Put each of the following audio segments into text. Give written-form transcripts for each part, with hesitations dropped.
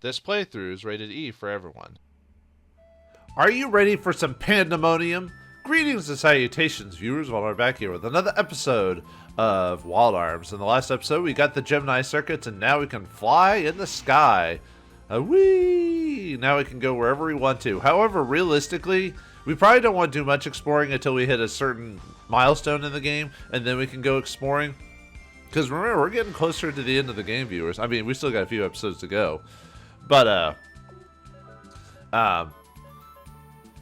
This playthrough is rated E for everyone. Are you ready for some pandemonium? Greetings and salutations, viewers. Well, we're back here with another episode of Wairudo Āmuzu. In the last episode, we got the Gemini circuits, and now we can fly in the sky. Whee! Now we can go wherever we want to. However, realistically, we probably don't want to do much exploring until we hit a certain milestone in the game, and then we can go exploring. Because remember, we're getting closer to the end of the game, viewers. I mean, we still got a few episodes to go. But,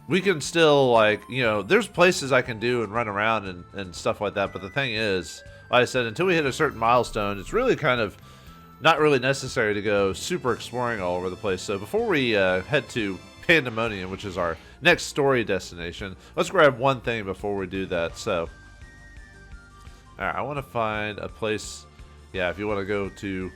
we can still, like, you know, there's places I can do and run around and stuff like that. But the thing is, like I said, until we hit a certain milestone, it's really kind of not really necessary to go super exploring all over the place. So before we head to Pandemonium, which is our next story destination, let's grab one thing before we do that. So, all right, I want to find a place. Yeah, if you want to go to,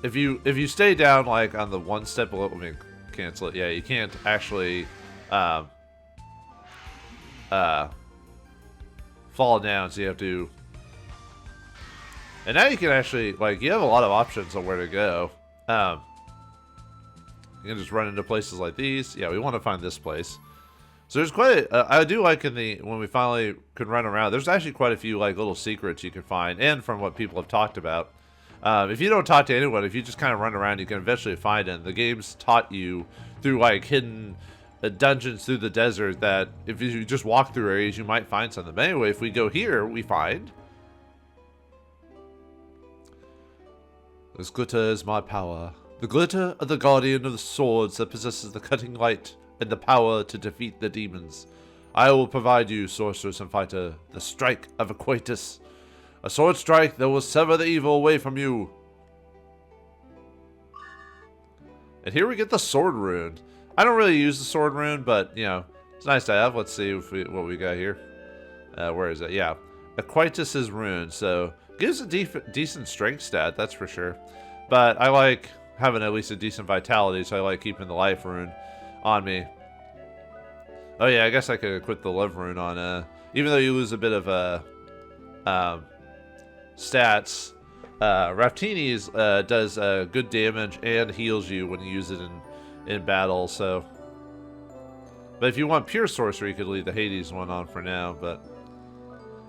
if you stay down like on the one step below, let me cancel it. Yeah, you can't actually fall down, so you have to. And now you can actually, like, you have a lot of options on where to go. You can just run into places like these. Yeah, we want to find this place. So there's quite I do like when we finally can run around, there's actually quite a few like little secrets you can find, and from what people have talked about. If you don't talk to anyone, if you just kind of run around, you can eventually find it. The game's taught you through like hidden dungeons through the desert that if you just walk through areas, you might find something. But anyway, if we go here, we find this glitter is my power. The glitter of the guardian of the swords that possesses the cutting light and the power to defeat the demons. I will provide you, sorceress and fighter, the strike of Aquatus. A sword strike that will sever the evil away from you. And here we get the sword rune. I don't really use the sword rune, but, you know, it's nice to have. Let's see what we got here. Where is it? Yeah. Aquatus' rune. So, gives a decent strength stat, that's for sure. But I like having at least a decent vitality, so I like keeping the life rune on me. Oh yeah, I guess I could equip the love rune on, even though you lose a bit of, stats, Raftini's does good damage and heals you when you use it in battle. So, but if you want pure sorcery, you could leave the Hades one on for now.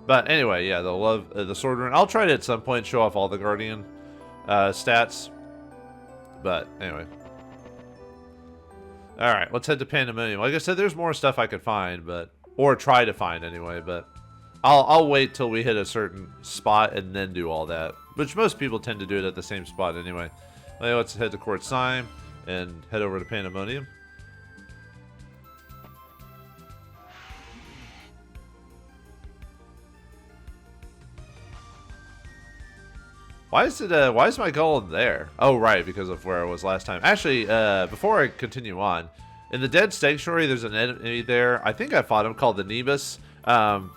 But anyway, yeah, the sword rune. I'll try to at some point show off all the guardian stats. But anyway, all right, let's head to Pandemonium. Like I said, there's more stuff I could find, or try to find anyway, but. I'll wait till we hit a certain spot and then do all that. Which most people tend to do it at the same spot anyway. Well, let's head to Court Sign and head over to Pandemonium. Why is my golem there? Oh, right, because of where I was last time. Actually, before I continue on, in the Dead Sanctuary, there's an enemy there. I think I fought him called the Nebus.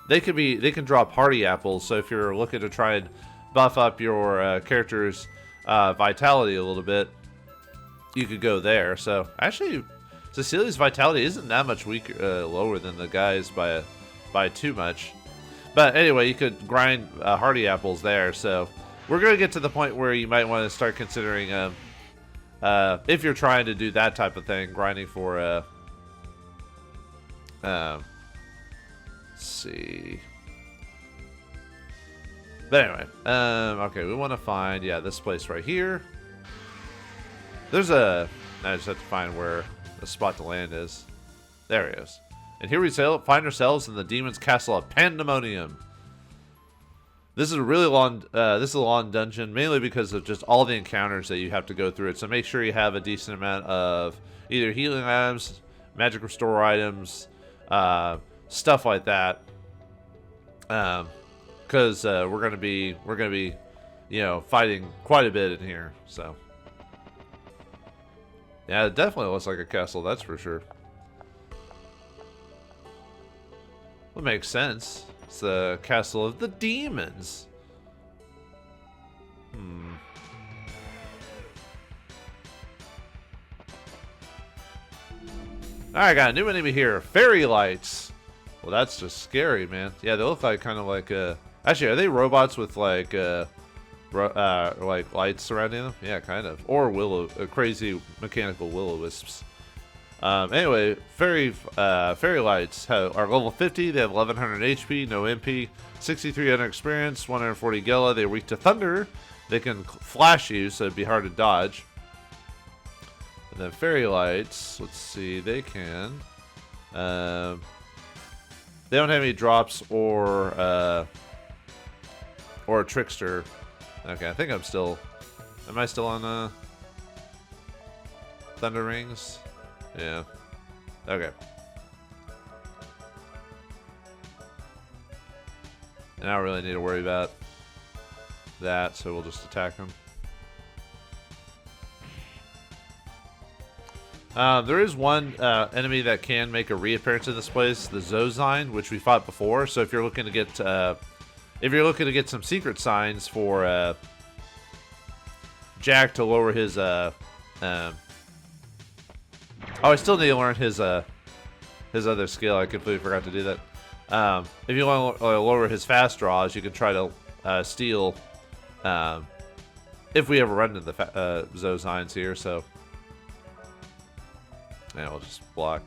They can drop party apples, so if you're looking to try and buff up your character's vitality a little bit, you could go there. So actually, Cecilia's vitality isn't that much weaker, lower than the guys by too much. But anyway, you could grind hardy apples there. So we're gonna get to the point where you might want to start considering, if you're trying to do that type of thing, grinding for let's see. But anyway, okay, we want to find, yeah, this place right here. I just have to find where the spot to land is. There it is. And here we find ourselves in the demon's castle of Pandemonium. This is a really long, dungeon, mainly because of just all the encounters that you have to go through it. So make sure you have a decent amount of either healing items, magic restore items, stuff like that, because we're gonna be, you know, fighting quite a bit in here. So yeah, it definitely looks like a castle, that's for sure. That makes sense. It's the castle of the demons. Alright, got a new enemy here. Fairy lights. Well, that's just scary, man. Yeah, they look like kind of like actually, are they robots with like like lights surrounding them. Yeah, kind of. Or crazy mechanical will-o-wisps. Anyway, fairy lights are level 50. They have 1100 HP, no MP, 6300 experience, 140 Gela. They're weak to thunder. They can flash you, so it'd be hard to dodge. And then fairy lights, let's see, they can. They don't have any drops or trickster. Okay, I think I'm still. Am I still on Thunder Rings? Yeah. Okay. And I don't really need to worry about that, so we'll just attack him. There is one enemy that can make a reappearance in this place, the Zozine, which we fought before. So if you're looking to get some secret signs for Jack to lower his I still need to learn his other skill. I completely forgot to do that. If you want to lower his fast draws, you can try to steal. If we ever run into the Zozines here, so. Yeah, we'll just block.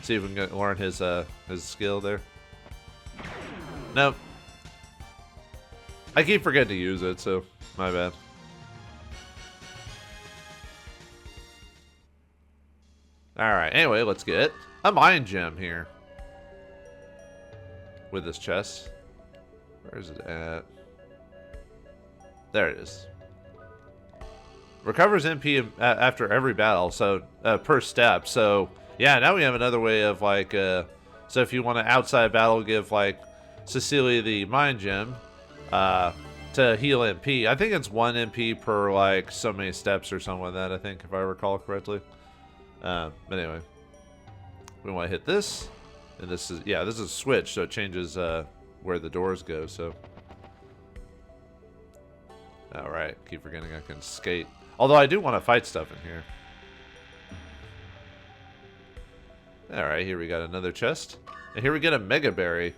See if we can learn his skill there. Nope. I keep forgetting to use it, so my bad. Alright, anyway, let's get a mind gem here. With this chest. Where is it at? There it is. Recovers MP after every battle, so per step. So yeah, now we have another way of like. So if you want to outside battle, give like Cecilia the mind gem to heal MP. I think it's 1 MP per like so many steps or something like that. I think if I recall correctly. But anyway, we want to hit this, and this is this is a switch, so it changes where the doors go. So. All right, keep forgetting I can skate. Although I do want to fight stuff in here. Alright, here we got another chest. And here we get a Mega Berry.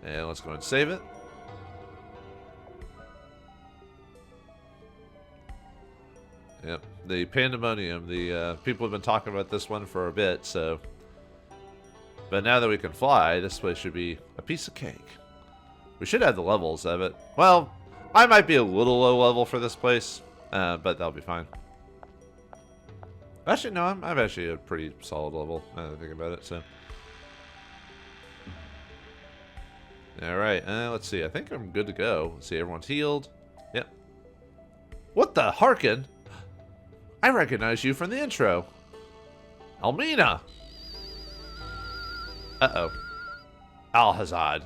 And let's go and save it. Yep, the Pandemonium. The people have been talking about this one for a bit, so. But now that we can fly, this place should be a piece of cake. We should have the levels of it. Well, I might be a little low level for this place, but that'll be fine. Actually, no, I'm actually a pretty solid level, now that I think about it, so. Alright, let's see. I think I'm good to go. Let's see, everyone's healed. Yep. What the Harkin? I recognize you from the intro. Almina! Uh-oh. Alhazad.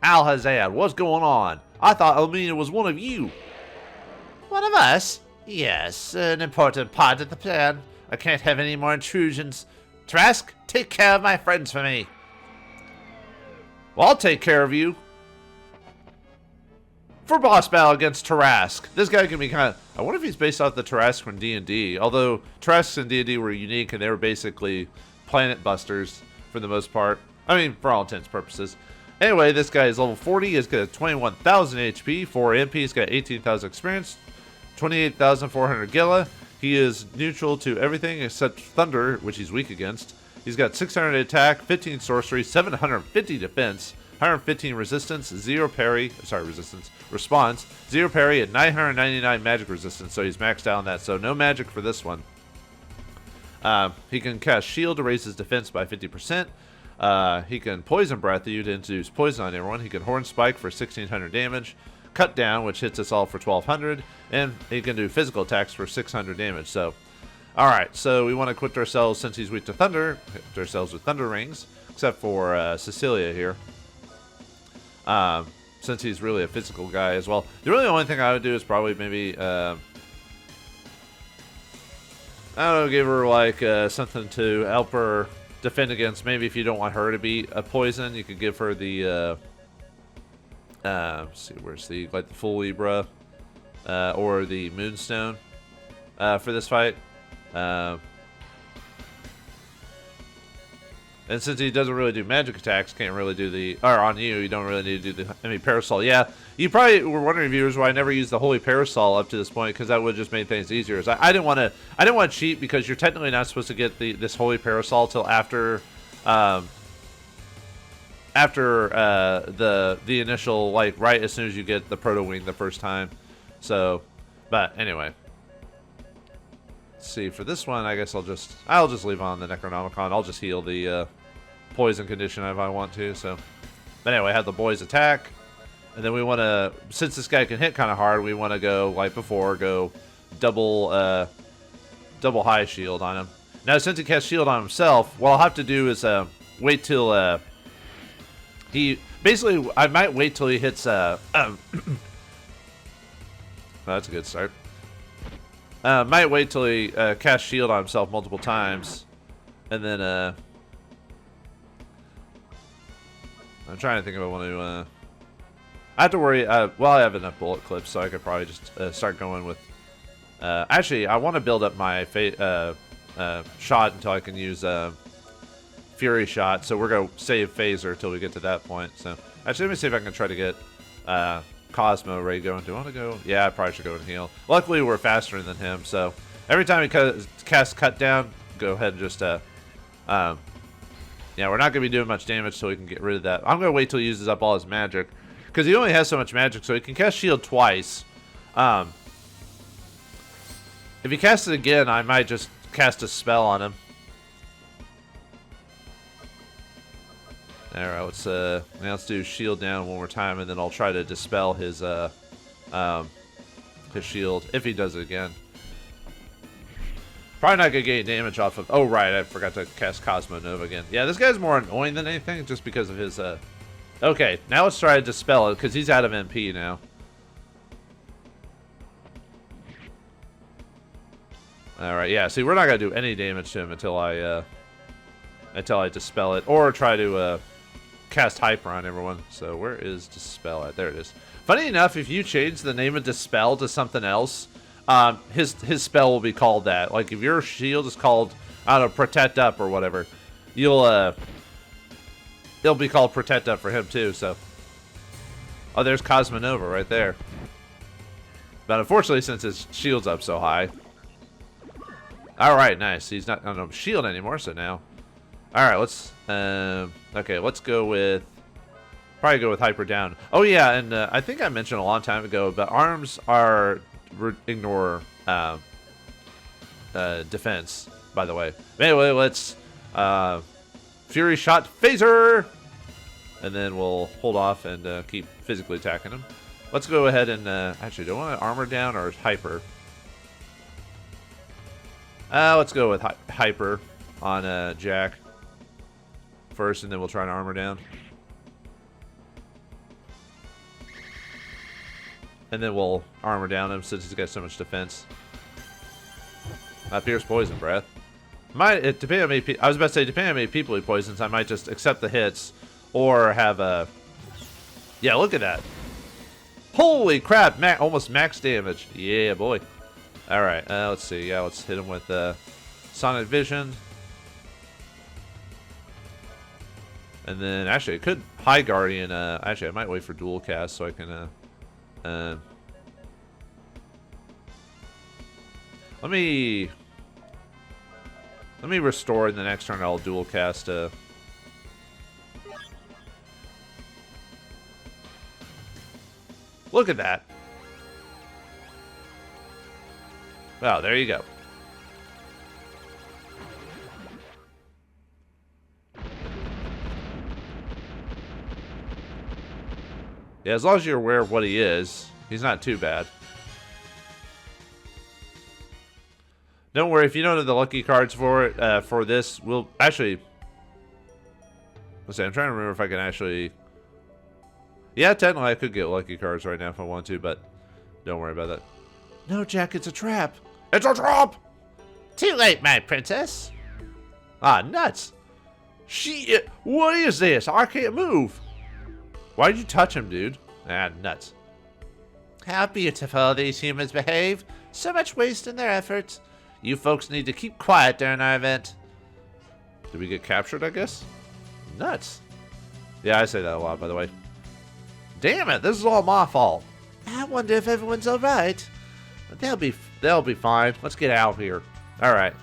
Alhazad, what's going on? I thought Almina was one of you. One of us? Yes, an important part of the plan. I can't have any more intrusions. Trask, take care of my friends for me. Well, I'll take care of you. For boss battle against Tarask. This guy can be kind of... I wonder if he's based off the Tarask from D&D. Although Tarasks in D&D were unique and they were basically planet busters for the most part. I mean, for all intents and purposes. Anyway, this guy is level 40. He's got 21,000 HP, 4 MP. He's got 18,000 experience, 28,400 Gela. He is neutral to everything except Thunder, which he's weak against. He's got 600 attack, 15 sorcery, 750 defense, 115 resistance, 0 parry. Sorry, response, 0 parry, and 999 magic resistance. So he's maxed out on that. So no magic for this one. He can cast Shield to raise his defense by 50%. He can Poison Breath you to induce poison on everyone. He can Horn Spike for 1,600 damage. Cut Down, which hits us all for 1,200. And he can do physical attacks for 600 damage. So, alright, so we want to equip ourselves, since he's weak to Thunder, equip ourselves with Thunder Rings. Except for Cecilia here. Since he's really a physical guy as well. The really only thing I would do is probably maybe... I don't know, give her like something to help her defend against. Maybe if you don't want her to be a poison, you could give her the let's see, where's the like the full Libra or the Moonstone for this fight. And since he doesn't really do magic attacks, can't really do the... Or on you, you don't really need to do the... I mean, Parasol. Yeah, you probably were wondering, viewers, why I never used the Holy Parasol up to this point, because that would have just made things easier. So I didn't want to cheat, because you're technically not supposed to get this Holy Parasol till after... the initial, like, right as soon as you get the Proto Wing the first time. So, but anyway. Let's see, for this one, I guess I'll just leave on the Necronomicon. I'll just heal the poison condition if I want to. So, but anyway, have the boys attack, and then we want to, since this guy can hit kind of hard, we want to go like before, go double high shield on him. Now, since he casts shield on himself, what I'll have to do is wait till he basically, I might wait till he hits that's a good start. Might wait till he casts shield on himself multiple times, and then I'm trying to think if I want to. I have to worry. Well, I have enough bullet clips, so I could probably just start going with. Actually, I want to build up my shot until I can use Fury Shot. So we're gonna save Phaser until we get to that point. So actually, let me see if I can try to get Cosmo ready going. Do I want to go? Yeah, I probably should go and heal. Luckily, we're faster than him, so every time he casts Cut Down, go ahead and just yeah, we're not gonna be doing much damage, so we can get rid of that. I'm gonna wait till he uses up all his magic, because he only has so much magic, so he can cast Shield twice. If he casts it again, I might just cast a spell on him. Alright, let's do shield down one more time, and then I'll try to dispel his shield if he does it again. Probably not gonna get damage off of. Oh right, I forgot to cast Cosmo Nova again. Yeah, this guy's more annoying than anything, just because of his. Okay, now let's try to dispel it, because he's out of MP now. All right, yeah. See, we're not gonna do any damage to him until I dispel it, or try to cast Hyper on everyone. So where is Dispel at? There it is. Funny enough, if you change the name of Dispel to something else, his spell will be called that. Like if your shield is called, I don't know, Protect Up or whatever, it'll be called Protect Up for him too. So, oh, there's Cosmonova right there. But unfortunately, since his shield's up so high. All right, nice. He's not on shield anymore, so now. All right, let's. Okay, let's go with. Probably go with Hyper Down. Oh yeah, and I think I mentioned a long time ago, but arms are ignore defense. By the way. Anyway, let's Fury Shot Phaser, and then we'll hold off and keep physically attacking him. Let's go ahead and actually, do I want to Armor Down or Hyper? Let's go with Hyper on Jack first, and then we'll try an Armor Down. And then we'll Armor Down him since he's got so much defense. Pierce Poison Breath. Depending on many I was about to say, depending on how many people he poisons, I might just accept the hits or have a. Yeah, look at that. Holy crap! Almost max damage. Yeah, boy. All right, let's see. Yeah, let's hit him with Sonic Vision. And then, actually, it could High Guardian. Actually, I might wait for dual cast so I can. Let me restore in the next turn. I'll dual cast. Look at that. Wow, there you go. Yeah, as long as you're aware of what he is, he's not too bad. Don't worry, if you don't have the lucky cards for it, for this, we'll actually. Let's see, I'm trying to remember if I can actually. Yeah, technically I could get lucky cards right now if I want to, but don't worry about that. No, Jack, it's a trap. It's a trap! Too late, my princess. Ah, nuts. What is this? I can't move. Why did you touch him, dude? Ah, nuts. How beautiful these humans behave. So much waste in their efforts. You folks need to keep quiet during our event. Did we get captured, I guess? nuts. Yeah, I say that a lot, by the way. Damn it, this is all my fault. I wonder if everyone's alright. They'll be fine. Let's get out here. All right.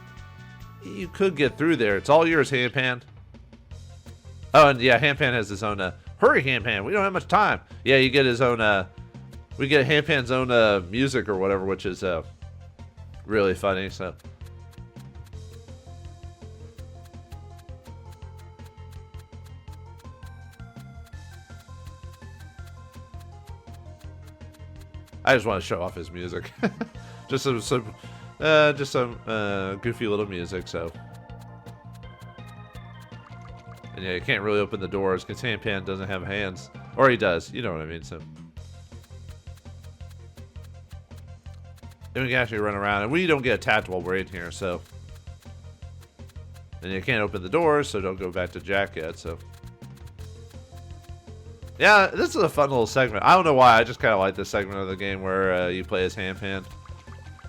You could get through there. It's all yours, Handpan. Oh, and yeah, Handpan has his own. Hurry, Handpan. We don't have much time. Yeah, you get his own. We get Handpan's own music or whatever, which is really funny. So. I just want to show off his music. just some goofy little music, so. And yeah, you can't really open the doors because Handpan doesn't have hands. Or he does, you know what I mean, so. Then we can actually run around, and we don't get attacked while we're in here, so. And you can't open the doors, so don't go back to Jack yet, so. Yeah, this is a fun little segment. I don't know why, I just kind of like this segment of the game where you play as Handpan.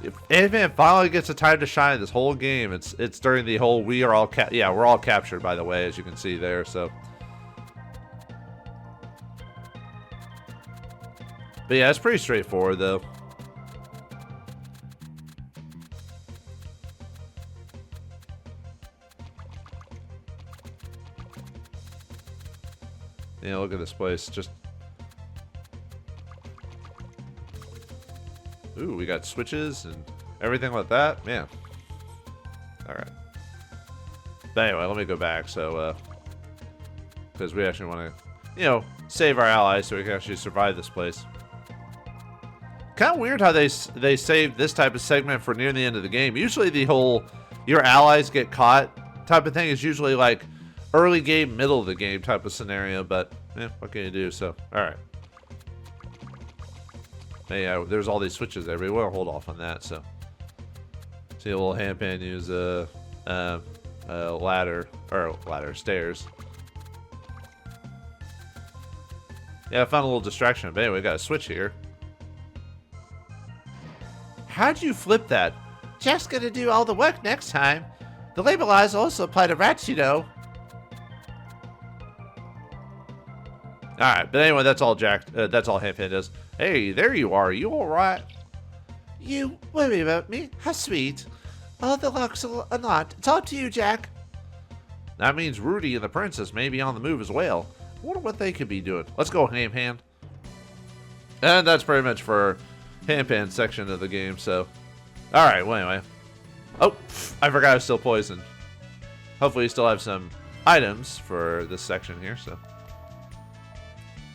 If Handpan finally gets a time to shine this whole game, it's during the whole we're all captured, by the way, as you can see there, so. But yeah, it's pretty straightforward, though. Yeah, look at this place. Just. Ooh, we got switches and everything like that. Man. Alright. But anyway, let me go back. So, because we actually want to, save our allies so we can actually survive this place. Kind of weird how they save this type of segment for near the end of the game. Usually the whole your allies get caught type of thing is usually like early game, middle of the game type of scenario, but what can you do? So, all right. Yeah, there's all these switches there, but we won't hold off on that. So, see a little Handpan use a stairs. Yeah, I found a little distraction, but anyway, we got a switch here. How'd you flip that? Jack's gonna do all the work next time. The label eyes also apply to rats, you know. Alright, but anyway, that's all that's all Handpan does. Hey, there you are. You alright? You worry about me? How sweet. All the locks are not. It's all to you, Jack. That means Rudy and the princess may be on the move as well. I wonder what they could be doing. Let's go, Handpan. And that's pretty much for Handpan's section of the game, so. Alright, well, anyway. Oh, I forgot I was still poisoned. Hopefully you still have some items for this section here, so.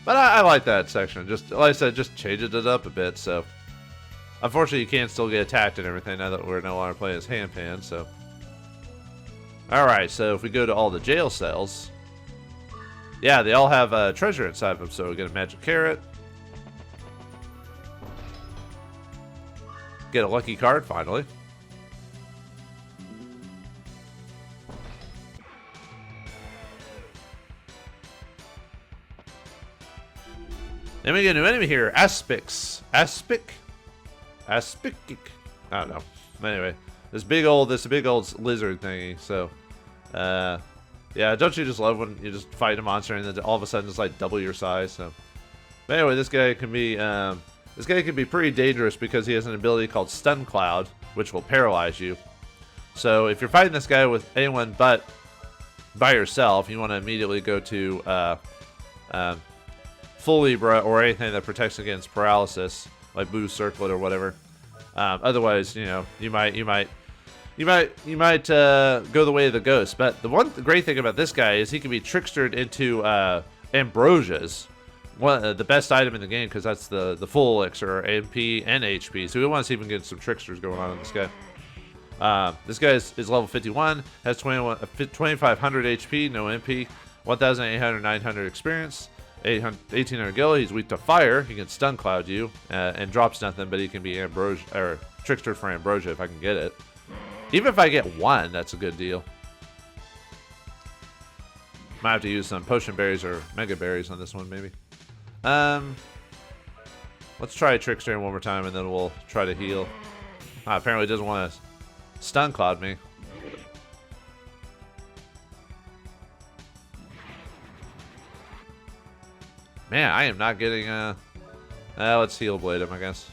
But I like that section. Just like I said, just changes it up a bit. So, unfortunately, you can still get attacked and everything now that we're no longer playing as Handpan. So, all right. So if we go to all the jail cells, yeah, they all have treasure inside of them. So we get a magic carrot, get a lucky card finally. Then we get a new enemy here, Aspic. I don't know. Anyway, this big old lizard thingy. So, yeah, don't you just love when you just fight a monster and then all of a sudden it's like double your size? So, but anyway, this guy can be pretty dangerous because he has an ability called Stun Cloud, which will paralyze you. So if you're fighting this guy with anyone but by yourself, you want to immediately go to Full Libra or anything that protects against paralysis, like Blue Circlet or whatever. Otherwise, you might go the way of the ghost. But the great thing about this guy is he can be trickstered into ambrosias, the best item in the game, because that's the full elixir, MP and HP. So we want to see if we can get some tricksters going on in this guy. This guy is level 51, has 2,500 HP, no MP, 1,800, 900 experience. 1800 gil. He's weak to fire. He can stun cloud you and drops nothing, but he can be ambrosia or trickster for ambrosia if I can get it. Even if I get one, that's a good deal. Might have to use some potion berries or mega berries on this one, maybe. Let's try trickster one more time, and then we'll try to heal. Apparently, it doesn't want to stun cloud me. Man, I am not getting let's heal blade him, I guess.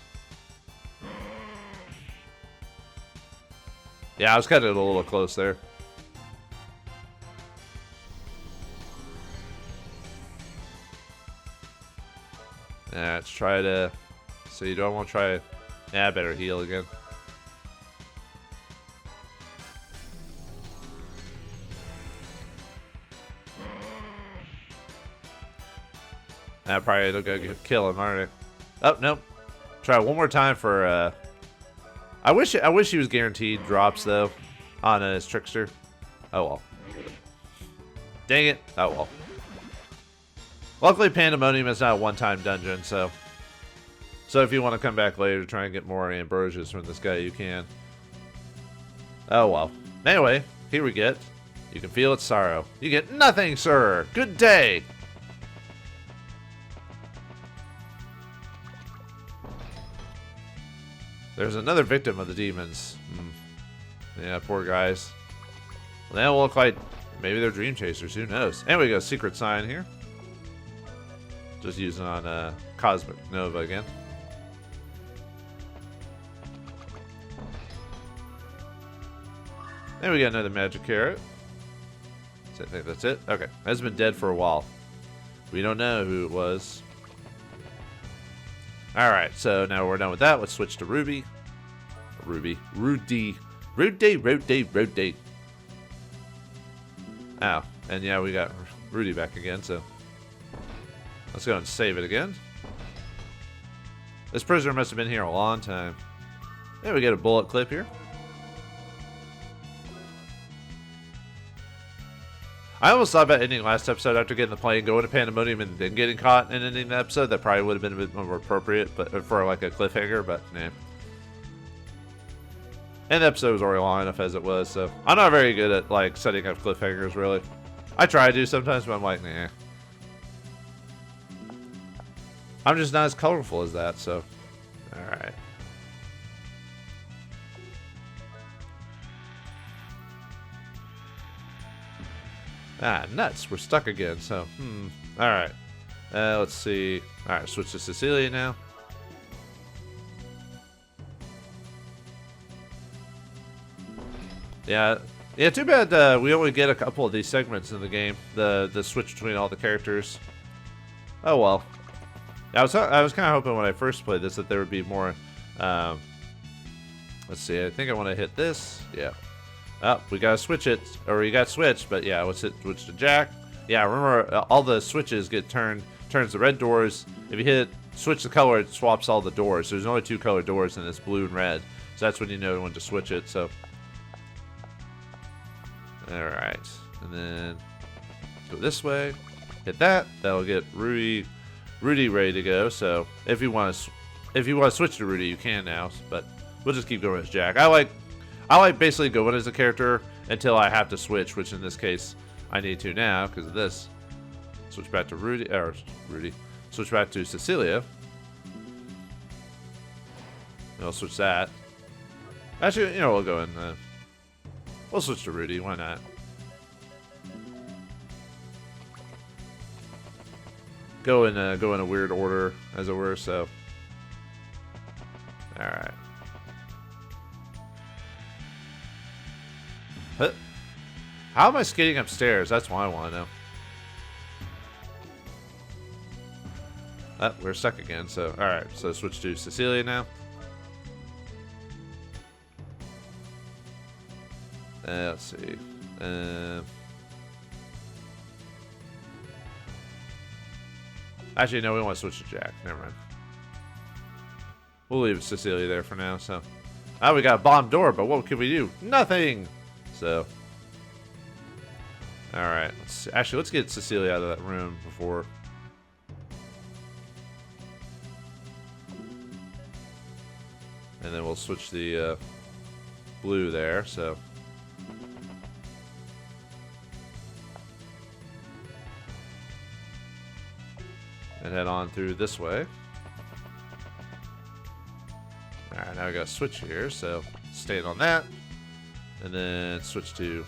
Yeah, I was kind of a little close there. Yeah, let's try to... So you don't want to try... Yeah, I better heal again. Probably it'll go kill him, aren't it? Oh, nope. Try one more time for, I wish he was guaranteed drops, though, on his Trickster. Oh, well. Dang it. Oh, well. Luckily, Pandemonium is not a one-time dungeon, so if you want to come back later to try and get more ambrosias from this guy, you can. Oh, well. Anyway, here we get, you can feel its sorrow. You get nothing, sir. Good day. There's another victim of the demons. Yeah, poor guys. Well, they don't look like... Maybe they're dream chasers. Who knows? And we got a secret sign here. Just using on Cosmic Nova again. And we got another magic carrot. So I think that's it. Okay. Has been dead for a while. We don't know who it was. Alright, so now we're done with that. Let's switch to Ruby. Rudy. Oh, and yeah, we got Rudy back again, so let's go and save it again. This prisoner must have been here a long time. There we get a bullet clip here. I almost thought about ending last episode after getting the plane, going to Pandemonium, and then getting caught and ending the episode. That probably would have been a bit more appropriate, but for like a cliffhanger. But nah. And the episode was already long enough as it was, so I'm not very good at like setting up cliffhangers. Really, I try to sometimes, but I'm like, nah. I'm just not as colorful as that. So, all right. Ah, nuts. We're stuck again, so, Alright. Let's see. Alright, switch to Cecilia now. Yeah, too bad we only get a couple of these segments in the game. The switch between all the characters. Oh, well. I was kind of hoping when I first played this that there would be more, let's see, I think I want to hit this. Yeah. Oh, we gotta switch it, or you got switched, but yeah, let's switch to Jack. Yeah, remember, all the switches get turns the red doors. If you hit switch the color, it swaps all the doors. So there's only two color doors, and it's blue and red. So that's when you know when to switch it, so. Alright, and then go this way, hit that. That'll get Rudy ready to go, so if you want to switch to Rudy, you can now, but we'll just keep going as Jack. I like basically going as a character until I have to switch, which in this case I need to now because of this. Switch back to Rudy. Switch back to Cecilia. And I'll switch that. Actually, you know, we'll go in. We'll switch to Rudy. Why not? Go in a weird order, as it were. So, all right. How am I skating upstairs? That's what I want to know. We're stuck again, so alright, so switch to Cecilia now. Let's see. Actually, no, we want to switch to Jack. Never mind. We'll leave Cecilia there for now, so. We got a bomb door, but what can we do? Nothing! So. Alright, let's get Cecilia out of that room before. And then we'll switch the blue there, so. And head on through this way. Alright, now we got to switch here, so staying on that. And then switch to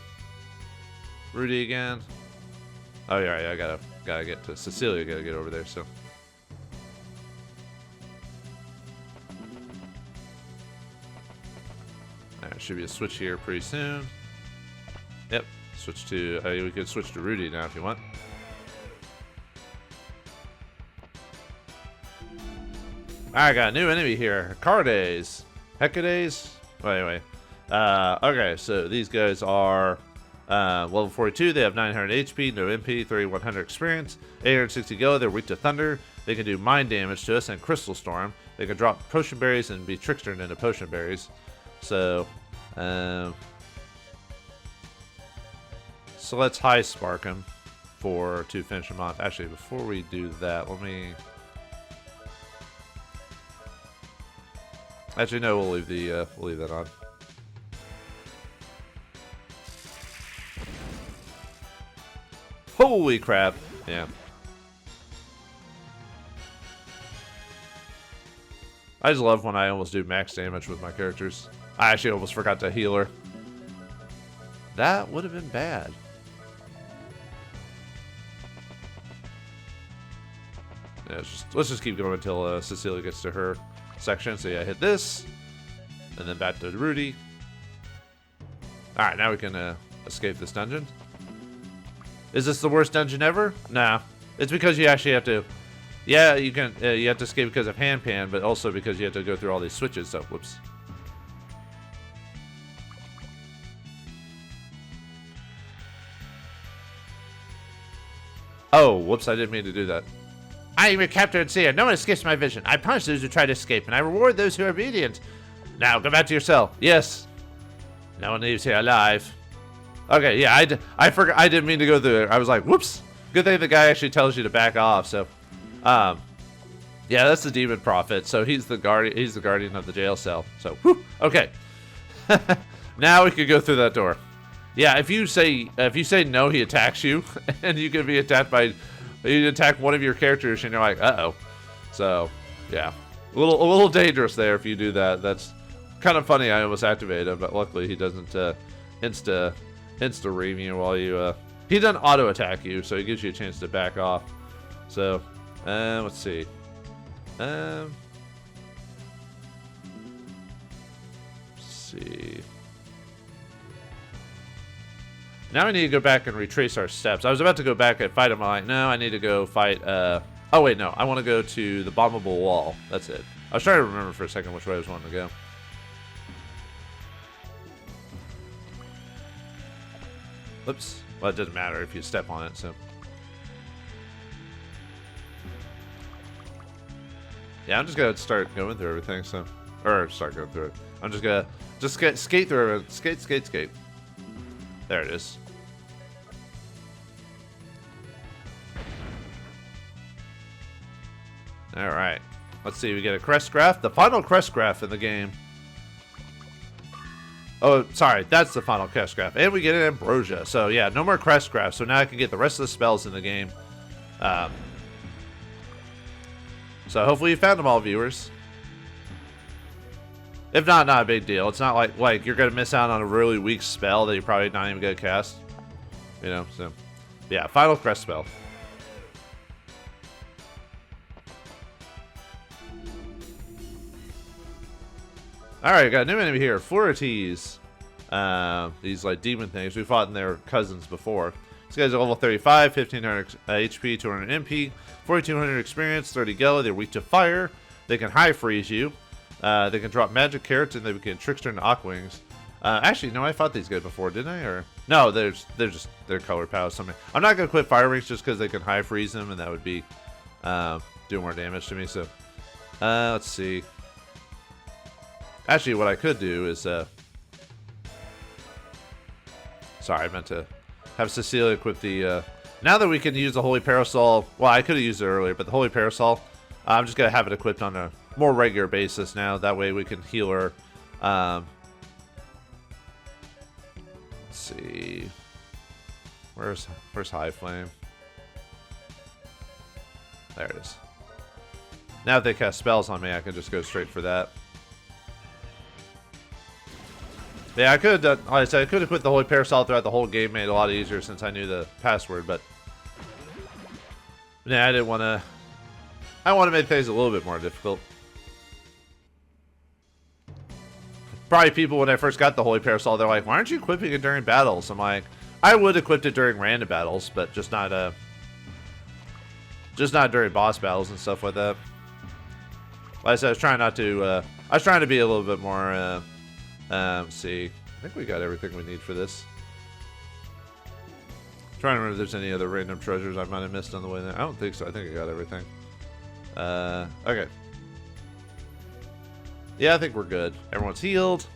Rudy again. Oh yeah, I gotta get to Cecilia. Gotta get over there. So Alright, should be a switch here pretty soon. Yep, switch to, we could switch to Rudy now if you want. I got a new enemy here, Cardays. Hecadays? Well, anyway. Okay, so these guys are level 42. They have 900 HP, no MP, 3100 experience, 860 go. They're weak to thunder. They can do mind damage to us and crystal storm. They can drop potion berries and be trickstered into potion berries. So let's high spark them to finish them off. Actually, before we do that, let me. Actually, no, we'll leave that on. Holy crap! Yeah. I just love when I almost do max damage with my characters. I actually almost forgot to heal her. That would have been bad. Yeah, let's just keep going until Cecilia gets to her section. So yeah, hit this, and then back to Rudy. All right, now we can escape this dungeon. Is this the worst dungeon ever? Nah, it's because you actually have to. Yeah, you can. You have to escape because of hand pan, but also because you have to go through all these switches. So whoops. Oh, whoops! I didn't mean to do that. I am your captor and seer. No one escapes my vision. I punish those who try to escape, and I reward those who are obedient. Now, go back to your cell. Yes. No one leaves here alive. Okay, yeah, I forgot. I didn't mean to go through it. I was like, whoops. Good thing the guy actually tells you to back off. So, yeah, that's the demon prophet. So he's the guardian. He's the guardian of the jail cell. So, whew, okay. Now we could go through that door. Yeah, if you say no, he attacks you, and you can be attacked by. You attack one of your characters, and you're like, uh-oh. So, yeah, a little dangerous there if you do that. That's kind of funny. I almost activated him, but luckily he doesn't insta ream you while you. He doesn't auto attack you, so he gives you a chance to back off. So, let's see. Let's see. Now we need to go back and retrace our steps. I was about to go back and fight him. I'm like, no, I need to go fight. Oh, wait, no. I want to go to the bombable wall. That's it. I was trying to remember for a second which way I was wanting to go. Whoops. Well, it doesn't matter if you step on it, so. Yeah, I'm just going to start going through everything, so. Or start going through it. I'm just going to skate through it. Skate. There it is. Alright. Let's see, we get a crest graph. The final crest graph in the game. Oh, sorry, that's the final crest graph. And we get an ambrosia. So yeah, no more crest graphs. So now I can get the rest of the spells in the game. So hopefully you found them all, viewers. If not, not a big deal. It's not like you're gonna miss out on a really weak spell that you're probably not even gonna cast. You know, so yeah, final crest spell. Alright, got a new enemy here, Florites. These like demon things. We fought in their cousins before. These guys are level 35, 1500 HP, 200 MP, 4200 experience, 30 Gela. They're weak to fire. They can high freeze you. They can drop magic carrots, and they can trickster into Aquawings. Actually, no, I fought these guys before, didn't I? Or no, they're color pals. Something. I'm not gonna quit fire rings just because they can high freeze them, and that would be do more damage to me. So let's see. Actually, what I could do is sorry, I meant to have Cecilia equip the. Now that we can use the Holy Parasol, well, I could have used it earlier, but the Holy Parasol, I'm just gonna have it equipped on a more regular basis now. That way we can heal her. Let's see. Where's High Flame? There it is. Now if they cast spells on me, I can just go straight for that. Yeah, I could have done, like I said, I could have put the Holy Parasol throughout the whole game, made it a lot easier since I knew the password, but yeah, I didn't want to. I want to make things a little bit more difficult. probably people when I first got the Holy Parasol, they're like, why aren't you equipping it during battles? I'm like, I would equip it during random battles, but just not during boss battles and stuff like that. Like I said, I was trying not to, I was trying to be a little bit more, let's see. I think we got everything we need for this. Trying to remember if there's any other random treasures I might have missed on the way there. I don't think so. I think I got everything. Okay. Yeah, I think we're good. Everyone's healed.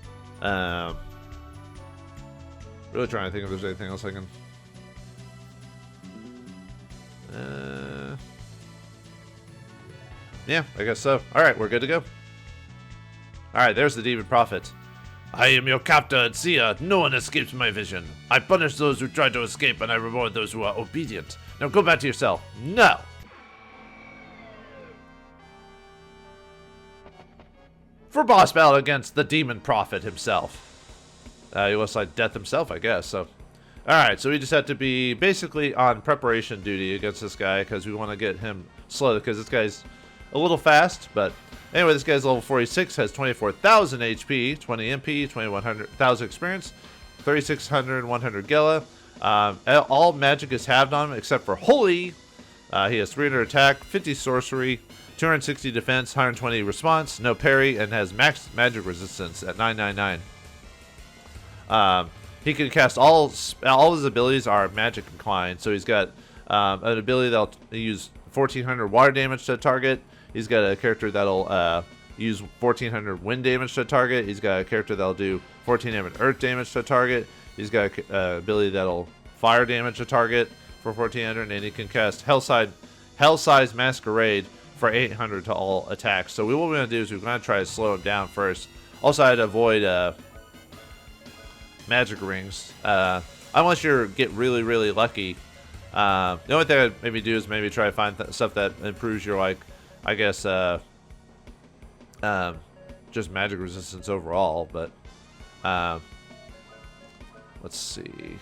Really trying to think if there's anything else I can... Yeah, I guess so. Alright, we're good to go. Alright, there's the Demon Prophet. I am your captor and seer. No one escapes my vision. I punish those who try to escape, and I reward those who are obedient. Now go back to your cell. No! For boss battle against the Demon Prophet himself. He looks like death himself, I guess. So, alright, so we just have to be basically on preparation duty against this guy, because we want to get him slow, because this guy's a little fast, but... Anyway, this guy's level 46, has 24,000 HP, 20 MP, 2,100,000 experience, 3,600, 100 Gela. All magic is halved on him except for Holy. He has 300 attack, 50 sorcery, 260 defense, 120 response, no parry, and has max magic resistance at 999. He can cast all his abilities are magic inclined. So he's got an ability that'll use 1,400 water damage to a target. He's got a character that'll use 1,400 wind damage to a target. He's got a character that'll do 1,400 earth damage to a target. He's got an ability that'll fire damage to a target for 1,400, and he can cast Hell-Size Masquerade for 800 to all attacks. So what we're going to do is we're going to try to slow him down first. Also, I had to avoid magic rings. Unless you get really, really lucky. The only thing I'd maybe do is maybe try to find stuff that improves your, like, I guess, just magic resistance overall, but, let's see.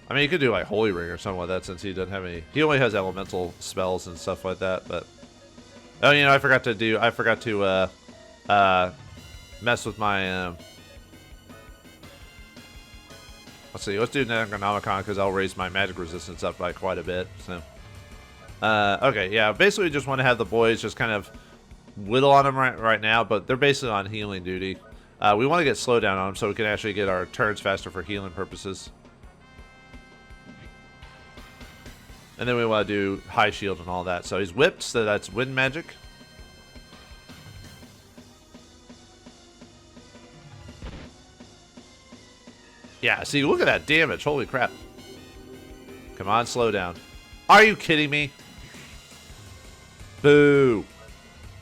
I mean, you could do, like, Holy Ring or something like that, since he doesn't have any, he only has elemental spells and stuff like that, but, oh, you know, I forgot to mess with my, let's see, let's do Necronomicon, because I'll raise my magic resistance up by quite a bit, so. Okay, yeah, basically we just want to have the boys just kind of whittle on them right now, but they're basically on healing duty. We want to get slowdown on them so we can actually get our turns faster for healing purposes. And then we want to do high shield and all that. So he's whipped, so that's wind magic. Yeah, see, look at that damage. Holy crap. Come on, slow down. Are you kidding me? Boo.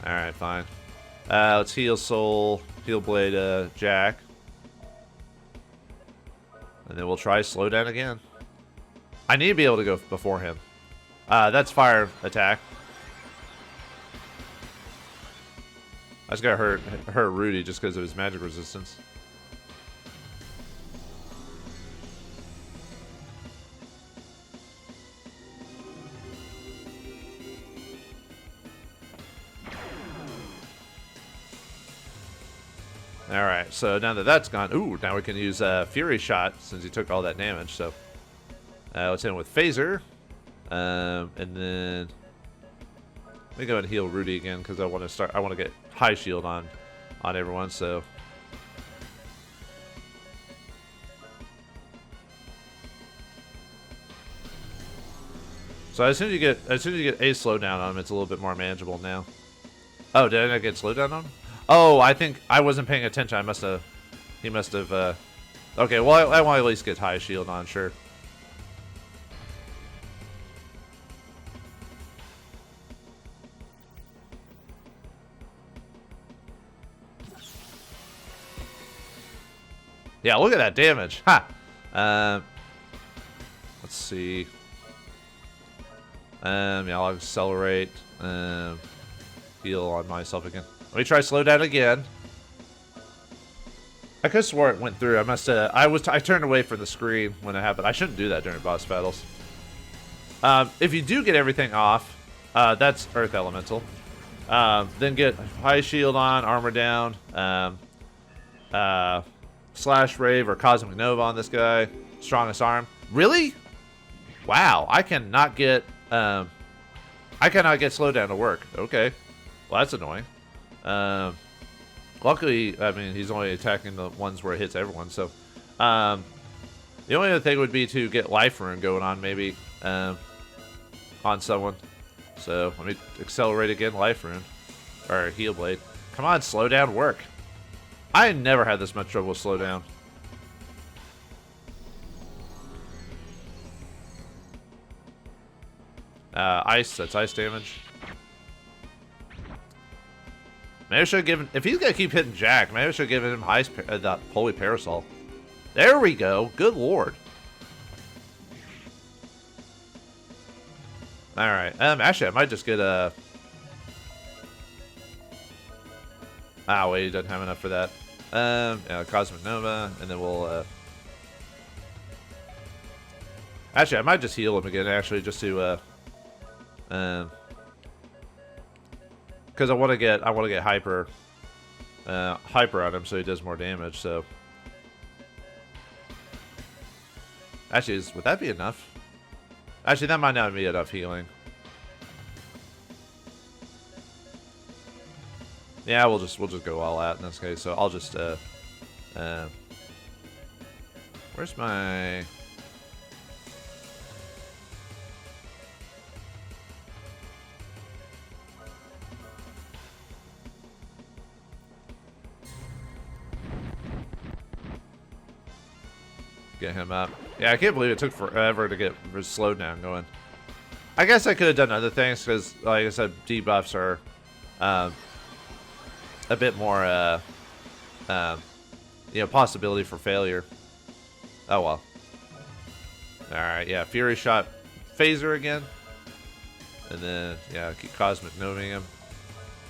Alright, fine. Let's heal Soul, heal Blade, Jack. And then we'll try slow down again. I need to be able to go before him. That's fire attack. I just got hurt Rudy just because of his magic resistance. Alright, so now that that's gone, ooh, now we can use Fury Shot since he took all that damage, so let's hit him with Phaser, and then let me go and heal Rudy again because I want to get high shield on everyone, so as soon as you get a slowdown on him, it's a little bit more manageable now. Oh, did I not get slowdown on him? Oh, I think I wasn't paying attention. He must have, okay, well, I want to at least get high shield on, sure. Yeah, look at that damage. Ha! Let's see. Yeah, I'll accelerate. Heal on myself again. Let me try slow down again. I could have swore it went through. I turned away from the screen when it happened. I shouldn't do that during boss battles. If you do get everything off, that's Earth Elemental. Then get high shield on, armor down, slash rave or cosmic nova on this guy. Strongest arm. Really? Wow, I cannot get slowdown to work. Okay, well that's annoying. Luckily, I mean he's only attacking the ones where it hits everyone. So, the only other thing would be to get life rune going on maybe on someone. So let me accelerate again, life rune or heal blade. Come on, slow down, work. I never had this much trouble with slow down. Ice, that's ice damage. Maybe I should give him, if he's gonna keep hitting Jack, maybe I should give him ice, the holy parasol. There we go. Good lord. All right. Actually, I might just get a. Ah, wait, he doesn't have enough for that. Yeah, cosmic nova, and then we'll. Actually, I might just heal him again. Actually, just to. Because I want to get hyper on him so he does more damage. So. Actually, would that be enough? Actually, that might not be enough healing. Yeah, we'll just go all out in this case. So I'll just where's my get him up. Yeah, I can't believe it took forever to get his slowdown going. I guess I could have done other things because, like I said, debuffs are a bit more, possibility for failure. Oh well. All right, yeah, Fury Shot, Phaser again, and then yeah, keep Cosmic Noving him,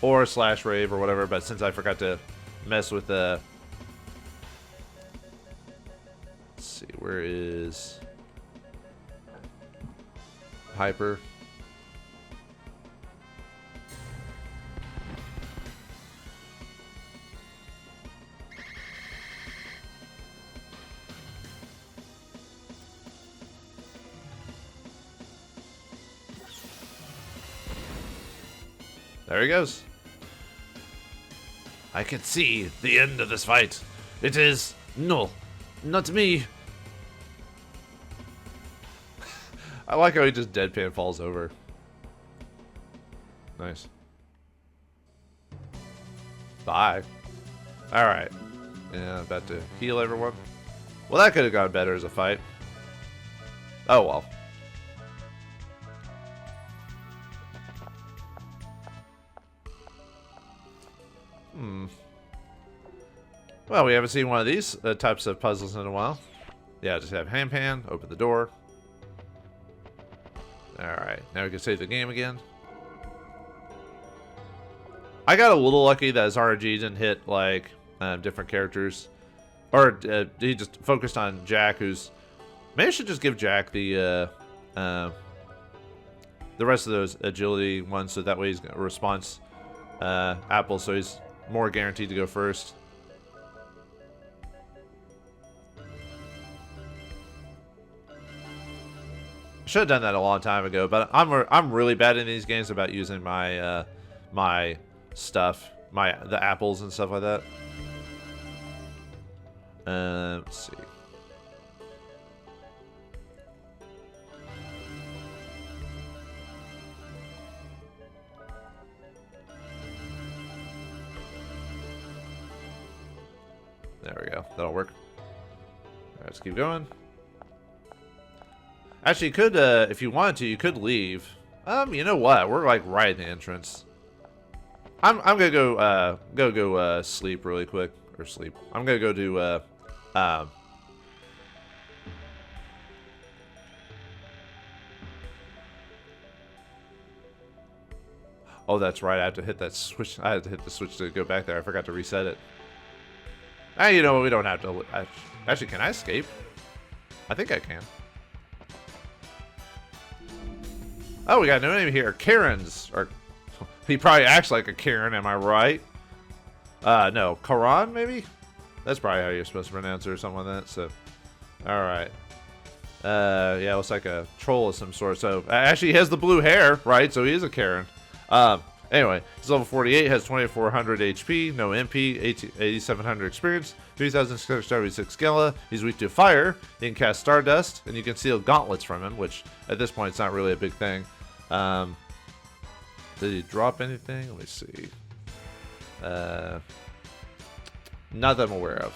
or Slash Rave or whatever. But since I forgot to mess with the where is Hyper? There he goes. I can see the end of this fight. It is no, not me. I like how he just deadpan falls over. Nice. Bye. Alright. Yeah, about to heal everyone. Well, that could have gone better as a fight. Oh well. Well, we haven't seen one of these types of puzzles in a while. Yeah, just have hand pan, open the door. Alright, now we can save the game again. I got a little lucky that his RNG didn't hit, like, different characters. Or he just focused on Jack, who's... Maybe I should just give Jack the rest of those agility ones, so that way he's got a response apple, so he's more guaranteed to go first. Should have done that a long time ago, but I'm really bad in these games about using my my stuff, the apples and stuff like that. Let's see. There we go. That'll work. All right, let's keep going. Actually, you could, if you wanted to, you could leave. You know what? We're like right at the entrance. I'm gonna go sleep really quick, or sleep. I'm gonna go do Oh, that's right. I have to hit that switch. I had to hit the switch to go back there. I forgot to reset it. Ah, you know what? We don't have to. Actually, can I escape? I think I can. Oh, we got a new name here. Karen's, or He probably acts like a Karen, am I right? No, Karan, maybe? That's probably how you're supposed to pronounce it or something like that, so. Alright. Yeah, looks like a troll of some sort. So, actually, he has the blue hair, right? So he is a Karen. Anyway, he's level 48, has 2400 HP, no MP, 8700 experience, 3676 Gala. He's weak to fire. He can cast Stardust, and you can steal gauntlets from him, which at this point it's not really a big thing. Did he drop anything? Let me see. Not that I'm aware of.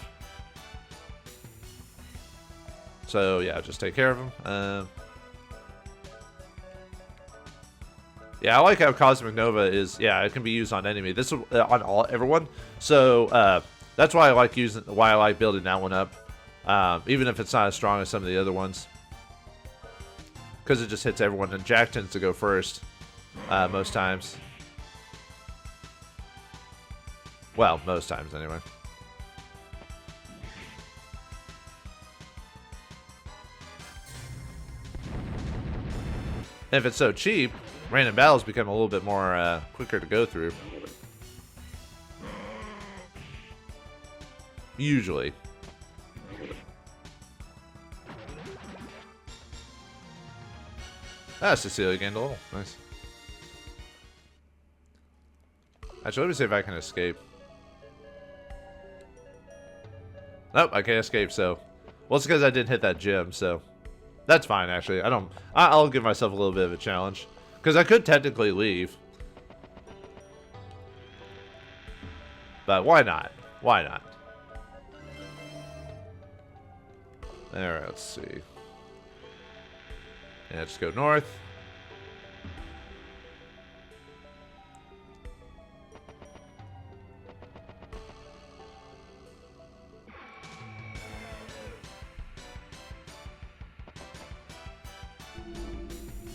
So yeah, just take care of him. Yeah, I like how Cosmic Nova is. Yeah, it can be used on enemy. This is on everyone. So that's why I like building that one up, even if it's not as strong as some of the other ones, because it just hits everyone. And Jack tends to go first most times. Well, most times anyway. And if it's so cheap, random battles become a little bit more quicker to go through. Usually. Ah, Cecilia gained a level. Nice. Actually, let me see if I can escape. Nope, I can't escape, so. Well, it's because I didn't hit that gym, so. That's fine, actually. I'll give myself a little bit of a challenge. Because I could technically leave. But why not? Why not? Alright, let's see. Yeah, just go north.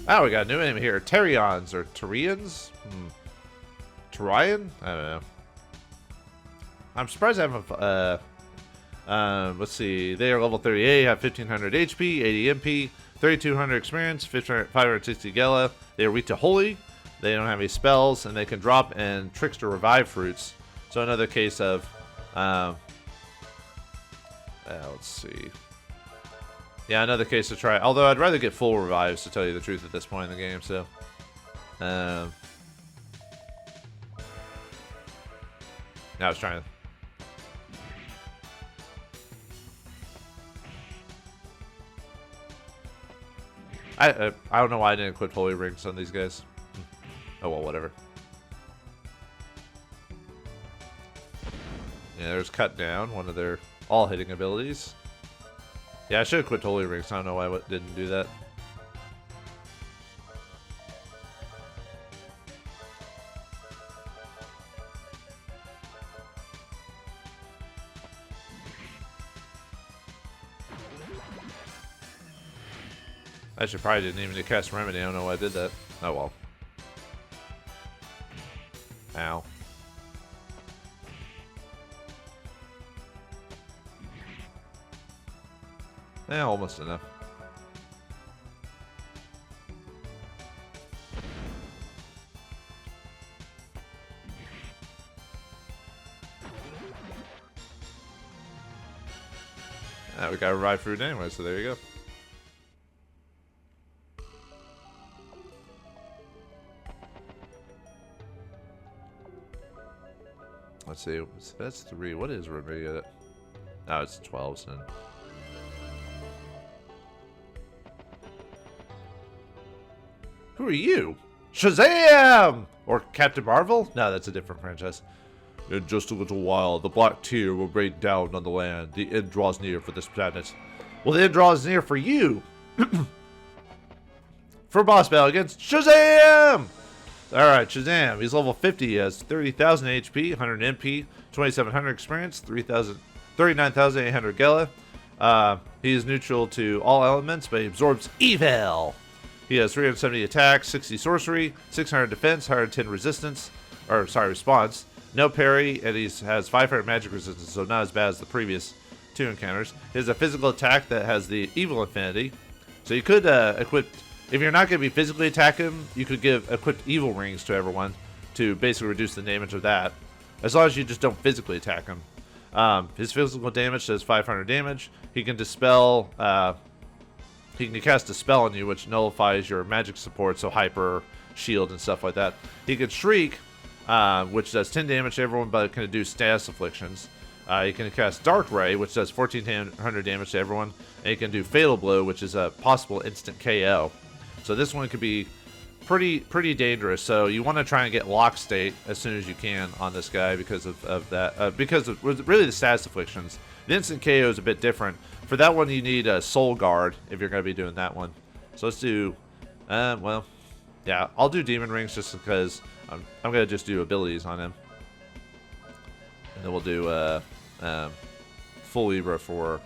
Oh, we got a new name here. Terions or Terians? Terion? I don't know. I'm surprised I haven't. Let's see. They are level 38, have 1500 HP, 80 MP, 3200 experience, 560 Gala. They are weak to Holy. They don't have any spells, and they can drop and Trickster Revive fruits. So another case of. Let's see. Yeah, another case to try. Although I'd rather get full revives, to tell you the truth, at this point in the game. So, now I was trying to. I don't know why I didn't equip Holy Rings on these guys. Oh well, whatever. Yeah, there's Cut Down, one of their all-hitting abilities. Yeah, I should have quit Holy Rings. I don't know why I didn't do that. I should probably didn't even cast Remedy. I don't know why I did that. Oh well. Ow. Yeah, almost enough. We got a Revive fruit anyway, so there you go. Let's see. That's 3. What is Remedy? Oh, it's 12. So. Who are you? Shazam! Or Captain Marvel? No, that's a different franchise. In just a little while, the Black Tear will rain down on the land. The end draws near for this planet. Well, the end draws near for you. For boss battle against Shazam! Alright, Shazam. He's level 50. He has 30,000 HP, 100 MP, 2,700 experience, 39,800 Gala. He is neutral to all elements, but he absorbs evil. He has 370 attack, 60 sorcery, 600 defense, 110 resistance, response. No parry, and he has 500 magic resistance, so not as bad as the previous 2 encounters. He has a physical attack that has the evil affinity. So you could equip, if you're not going to be physically attacking him, you could give equipped evil rings to everyone. to basically reduce the damage of that, as long as you just don't physically attack him. His physical damage does 500 damage. He can dispel. He can cast a spell on you, which nullifies your magic support, so hyper, shield, and stuff like that. He can shriek, which does 10 damage to everyone, but it can do status afflictions. He can cast Dark Ray, which does 1400 damage to everyone, and he can do Fatal Blow, which is a possible instant KO. So this one could be pretty dangerous. So you want to try and get Lock State as soon as you can on this guy because of that. Because of really the status afflictions. The instant KO is a bit different. For that one, you need a Soul Guard if you're going to be doing that one. So let's do, well, yeah, I'll do Demon Rings just because I'm going to just do abilities on him. And then we'll do Full Libra for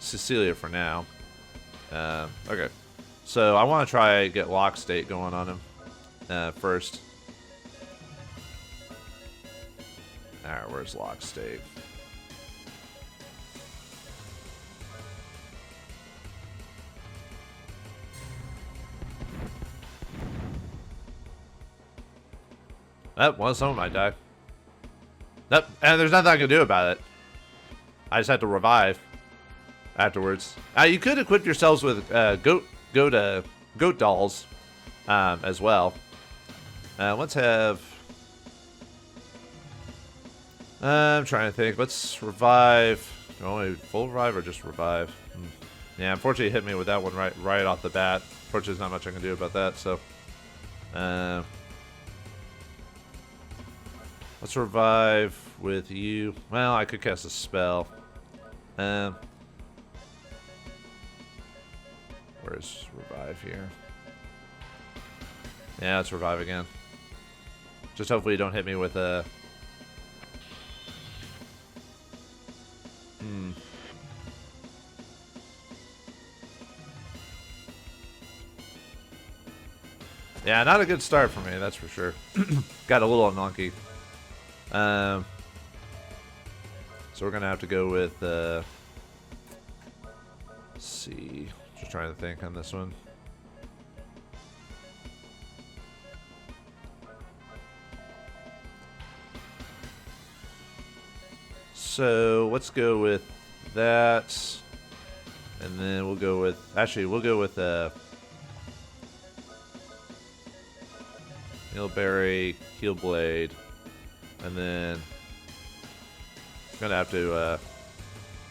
Cecilia for now. Okay. So I want to try get Lock State going on him first. Alright, where's Lock State? Well, someone might die. And there's nothing I can do about it. I just have to revive afterwards. You could equip yourselves with goat dolls as well. Let's have. I'm trying to think. Let's revive. Only full revive or just revive? Yeah, unfortunately, it hit me with that one right off the bat. Unfortunately, there's not much I can do about that. So, let's revive with you. Well, I could cast a spell. Where's revive here? Yeah, let's revive again. Just hopefully you don't hit me with a... Yeah, not a good start for me, that's for sure. Got a little unlucky. So we're gonna have to go with let's see. Just trying to think on this one. So let's go with that. And then we'll go with we'll go with Healberry, Healblade, and then I'm gonna have to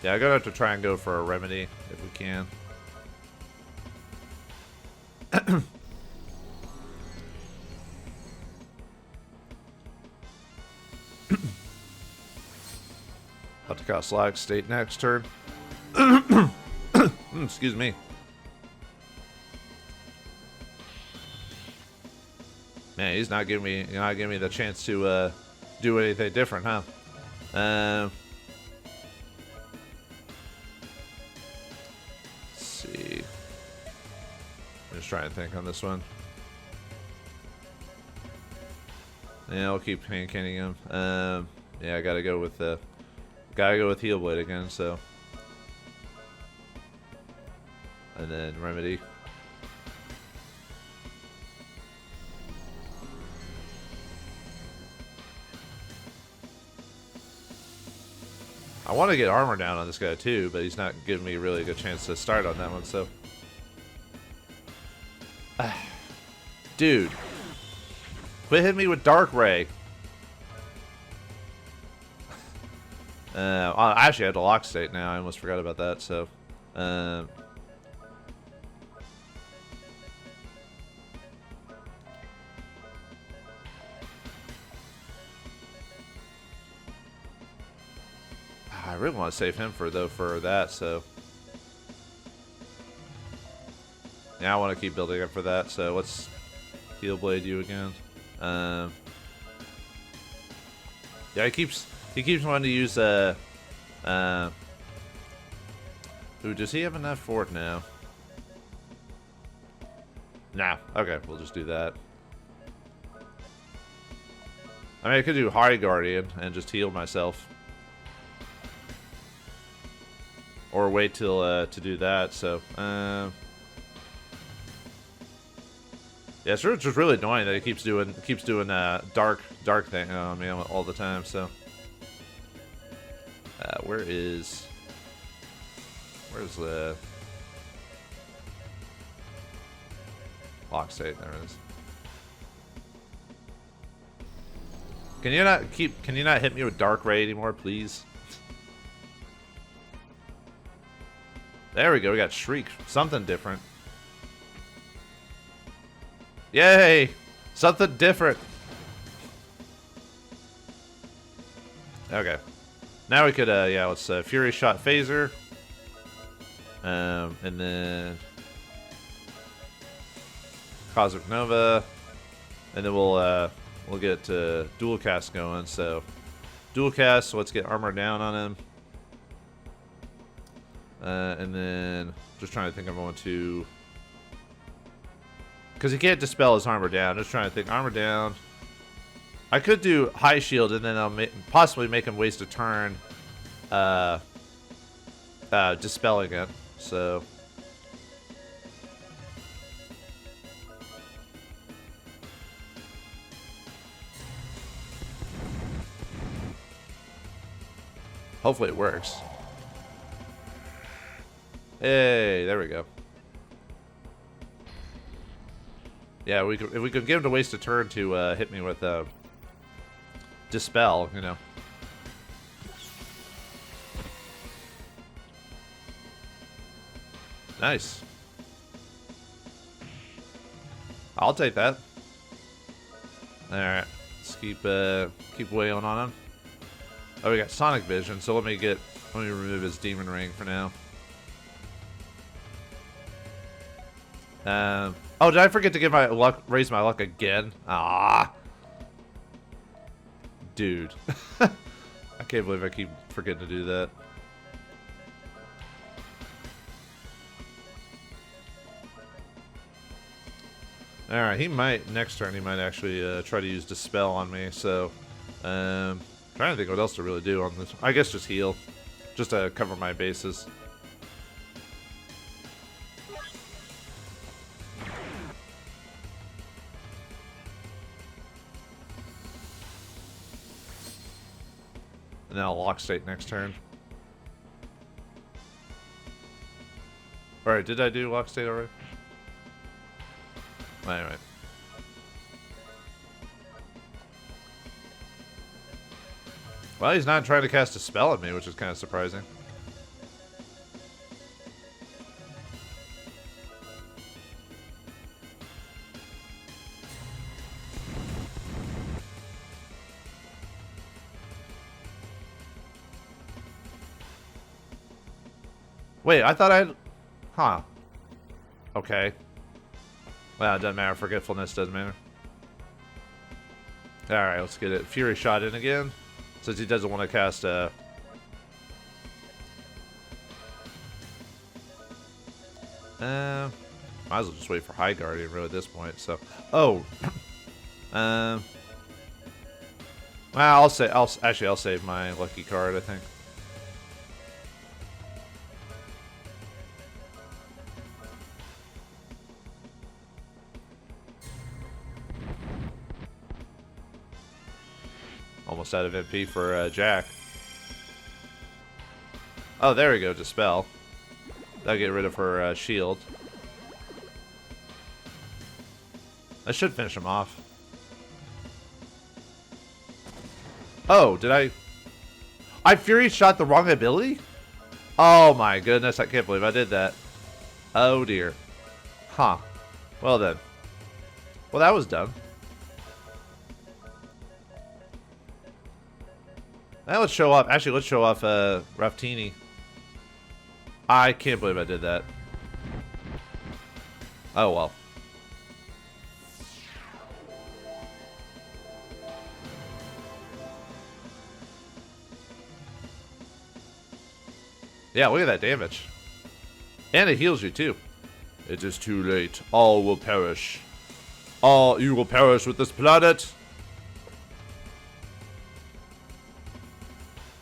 yeah, I'm gonna have to try and go for a remedy if we can. Have to cast Lag State next turn. Excuse me. Man, he's not giving me the chance to do anything different, huh? Let's see. I'm just trying to think on this one. Yeah, I'll keep hand canning him. Yeah, I gotta go with Healblade again. So, and then remedy. I want to get armor down on this guy too, but he's not giving me really a good chance to start on that one, so. Dude. Quit hitting me with Dark Ray. I actually had to Lock State now. I almost forgot about that, so. I really want to save him for that, so. Yeah, I want to keep building up for that, so let's Healblade you again. Yeah, he keeps wanting to use ooh, does he have enough for it now? Nah, okay, we'll just do that. I mean, I could do High Guardian and just heal myself. Or wait till to do that, so yeah, Yeah, it's just really annoying that it keeps doing dark thing on me all the time. So, where's the lock state? There it is. Can you not hit me with Dark Ray anymore, please? There we go. We got Shriek. Something different. Yay! Something different. Okay. Now we could, yeah, let's Fury Shot Phaser. And then Cosmic Nova. And then we'll get Dual Cast going. So, Dual Cast, so let's get Armor Down on him. And then, just trying to think I'm going to... Because he can't dispel his armor down. Just trying to think. Armor down. I could do high shield and then I'll possibly make him waste a turn dispelling it. So. Hopefully it works. Hey, there we go. Yeah, if we could get him to waste a turn to hit me with Dispel, you know. Nice. I'll take that. Alright. Let's keep wailing on him. Oh, we got Sonic Vision, so let me remove his Demon Ring for now. Oh, did I forget to get my luck, raise my luck again? Ah, dude, I can't believe I keep forgetting to do that. All right, next turn he might actually try to use Dispel on me. So, trying to think what else to really do on this. I guess just heal, just to cover my bases. And then I'll lock state next turn. Alright, did I do lock state already? Anyway. Well, he's not trying to cast a spell at me, which is kind of surprising. Wait, I thought I'd... Huh. Okay. Well, it doesn't matter. Forgetfulness doesn't matter. Alright, let's get it. Fury Shot in again. Since he doesn't want to cast might as well just wait for High Guardian really at this point. So, oh, well, I'll save my lucky card. I think. Almost out of MP for Jack. Oh, there we go. Dispel. That'll get rid of her shield. I should finish him off. Oh, did I Fury Shot the wrong ability? Oh my goodness, I can't believe I did that. Oh dear. Huh. Well then. Well, that was dumb. Now let's show off. Actually, let's show off Raftini. I can't believe I did that. Oh well. Yeah, look at that damage. And it heals you too. It is too late. All will perish. All you will perish with this planet.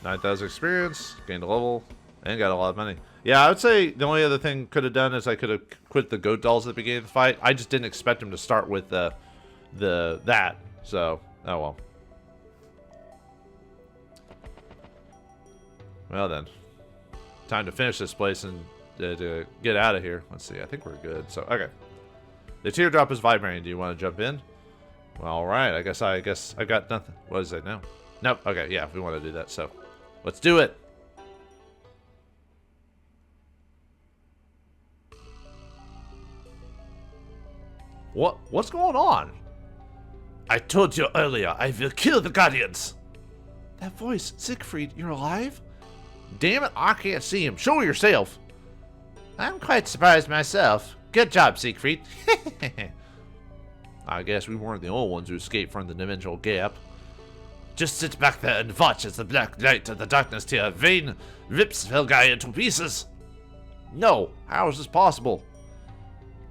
9,000 experience. Gained a level. And got a lot of money. Yeah, I would say the only other thing could have done is I could have quit the goat dolls at the beginning of the fight. I just didn't expect him to start with that. So, oh well. Well then, time to finish this place and to get out of here. Let's see. I think we're good. So okay, the teardrop is vibrating. Do you want to jump in? Well, all right. I guess I got nothing. What is it now? Nope. Okay. Yeah, we want to do that. So, let's do it. What's going on? I told you earlier, I will kill the Guardians. That voice, Siegfried, you're alive? Damn it, I can't see him. Show yourself. I'm quite surprised myself. Good job, Siegfried. I guess we weren't the only ones who escaped from the dimensional gap. Just sit back there and watch as the black light of the darkness tier vein rips Felgai into pieces. No, how is this possible?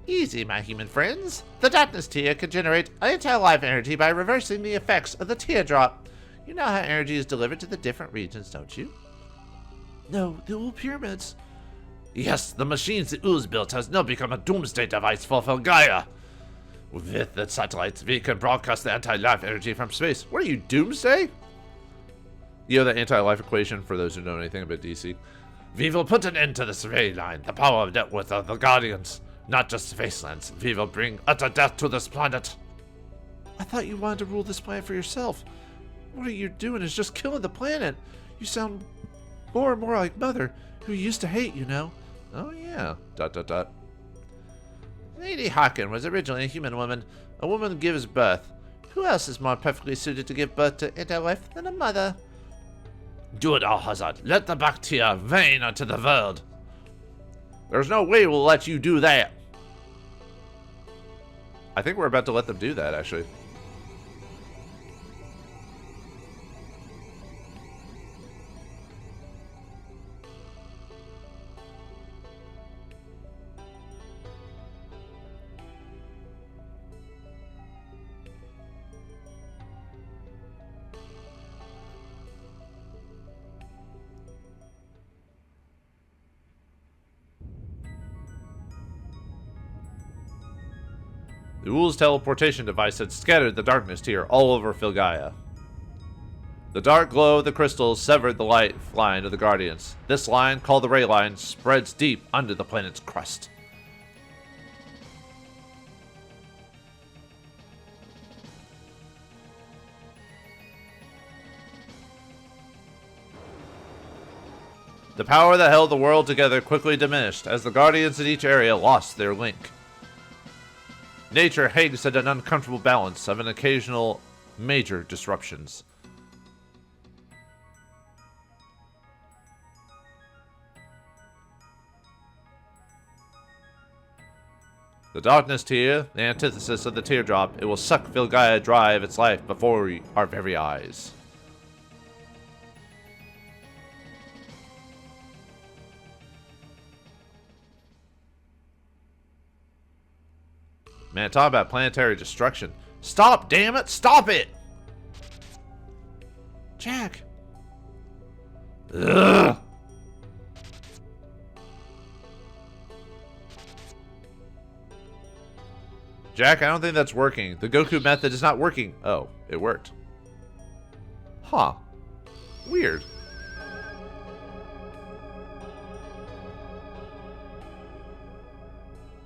Easy, my human friends. The darkness tier can generate anti-life energy by reversing the effects of the teardrop. You know how energy is delivered to the different regions, don't you? No, the old pyramids. Yes, the machines the Ooze built has now become a doomsday device for Felgaia. With the satellites, we can broadcast the anti-life energy from space. What are you, Doomsday? You know the anti-life equation for those who know anything about DC. We will put an end to the survey line, the power of network of the Guardians. Not just wastelands. We will bring utter death to this planet. I thought you wanted to rule this planet for yourself. What you're doing is just killing the planet. You sound more and more like Mother, who you used to hate, you know. Oh yeah. ... Lady Harkin was originally a human woman. A woman gives birth. Who else is more perfectly suited to give birth to anti-life than a mother? Do it, Al-Hazard. Let the bacteria vein onto the world. There's no way we'll let you do that. I think we're about to let them do that, actually. The Ooze teleportation device had scattered the darkness tier all over Filgaia. The dark glow of the crystals severed the light line of the Guardians. This line, called the Ray Line, spreads deep under the planet's crust. The power that held the world together quickly diminished as the Guardians in each area lost their link. Nature hangs at an uncomfortable balance of an occasional major disruptions. The darkness tier, the antithesis of the teardrop, it will suck Filgaia dry of its life before our very eyes. Man, talk about planetary destruction. Stop, damn it! Stop it! Jack. Ugh. Jack, I don't think that's working. The Goku method is not working. Oh, it worked. Huh. Weird.